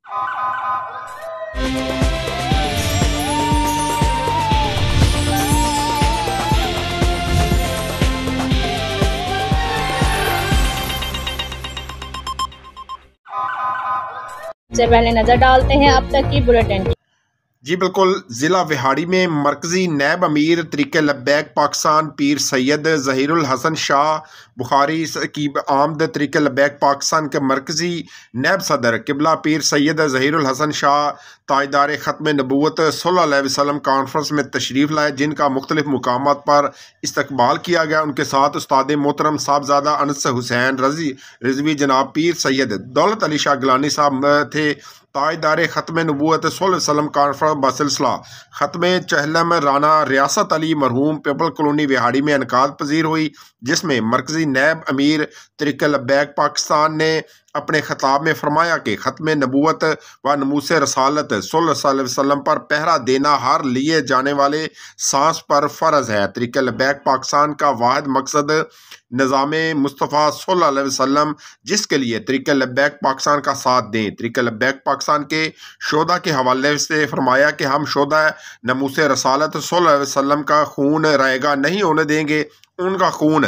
से पहले नजर डालते हैं अब तक की बुलेटिन। जी बिल्कुल, ज़िला विहाड़ी में मरकज़ी नैब अमीर तरीक़े लब्बैक पाकिस्तान पीर सैयद ज़हीरुल हसन शाह बुखारी की आमद तरीक़े लब्बैक पाकिस्तान के मरकज़ी नैब सदर किबला पीर सैयद ज़हीरुल हसन शाह ताजदार ख़त्म नबूवत सल्लल्लाहु अलैहि वसल्लम कॉन्फ्रेंस में तशरीफ़ लाए, जिनका मुख्तलिफ मुकामात पर इस्तकबाल किया गया। उनके साथ उस्ताद मोहतरम साहबजादा अनस हुसैन रिजवी जनाब पीर सैयद दौलत अली शाह गिलानी साहब थे। ताजदार ख़त्म नबूवत सल्लल्लाहु अलैहि वसल्लम कॉन्फ्रेंस बसिलसिला ख़त्म चहलम राना रियासत अली मरहूम पीपल कॉलोनी विहाड़ी में इनकाद पजीर हुई, जिसमें मरकज़ी नैब अमीर तरीक़े लब्बैक पाकिस्तान ने अपने खिताब में फरमाया कि ख़त्म नबूवत व नमूस रसालत सल्लल्लाहु अलैहि वसल्लम पर पहरा देना हर लिए जाने वाले सांस पर फ़र्ज़ है। तरीक़े लब्बैक पाकिस्तान का वाहिद मकसद निज़ाम मुस्तफ़ा सल्लल्लाहु अलैहि वसल्लम, जिसके लिए तरीक़े लब्बैक पाकिस्तान का साथ दें। तरीक़े लब्बैक पाकिस्तान के शोधा के हवाले से फरमाया कि हम शोधा नमूस रसालत सल्लल्लाहु अलैहि वसल्लम का खून रायगा नहीं होने देंगे, उनका खून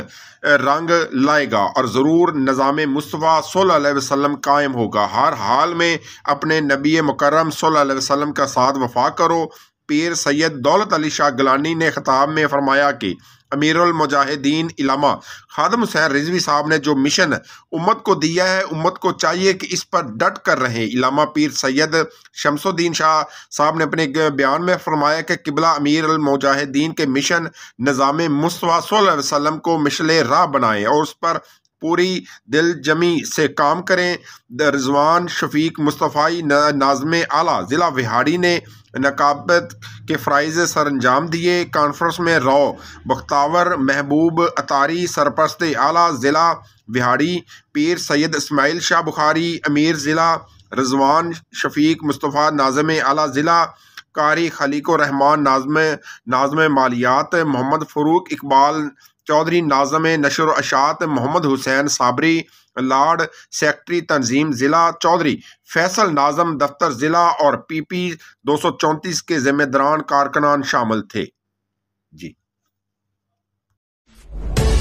रंग लाएगा और ज़रूर निज़ाम मुस्तफ़ा सल्लल्लाहु अलैहि वसल्लम कायम होगा। हर हाल में अपने नबी मुकर्रम सल्लल्लाहु अलैहि वसल्लम का साथ वफा करो। पीर सैयद दौलत अली शाह गिलानी ने खिताब में फरमाया कि अमीरुल मुजाहिदीन इलामा खादम हुसैन रिजवी साहब ने जो मिशन उम्मत को दिया है, उम्मत को चाहिए कि इस पर डट कर रहें। इलामा पीर सैयद शमसुद्दीन शाह साहब ने अपने बयान में फरमाया कि किबला अमीरुल मुजाहिदीन के मिशन निज़ाम मुस्तफ़ा सल्लल्लाहु अलैहि वसल्लम को मिशले राह बनाएं और उस पर पूरी दिल जमी से काम करें। रिजवान शफीक मुस्तफ़ाई नाज़िम आला ज़िला विहाड़ी ने नकाबत के फ़राइज़ सर अंजाम दिए। कॉन्फ्रेंस में रौ बख्तावर महबूब अतारी सरपरस्त आला ज़िला विहाड़ी पीर सैयद इस्माइल शाह बुखारी अमीर ज़िला, रिजवान शफीक मुस्तफ़ा नाज़िम आला ज़िला, कारी खलीको रहमान नाज़िम मालियात मोहम्मद फ़रूक इकबाल चौधरी नाज़िम नशर अशात मोहम्मद हुसैन साबरी लार्ड सेक्रेटरी तंजीम ज़िला चौधरी फैसल नाज़म दफ्तर ज़िला और PP 234 के ज़िम्मेदारान कारकुनान शामिल थे। जी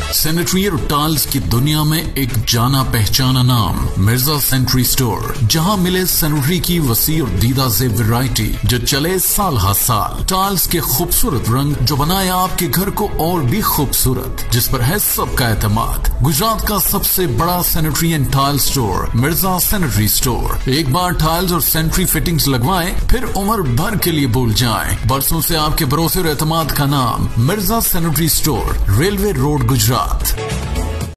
सैनिटरी और टाइल्स की दुनिया में एक जाना पहचाना नाम मिर्जा सैनिटरी स्टोर, जहां मिले सैनिटरी की वसी और दीदा से वैरायटी जो चले साल हर साल। टाइल्स के खूबसूरत रंग जो बनाए आपके घर को और भी खूबसूरत, जिस पर है सबका एतमाद। गुजरात का सबसे बड़ा sanitary and tile store Mirza sanitary store. एक बार टाइल्स और सैनिटरी फिटिंग्स लगवाएं, फिर उम्र भर के लिए भूल जाएं। बरसों से आपके भरोसे और एतमाद का नाम Mirza sanitary store, railway road Gujarat.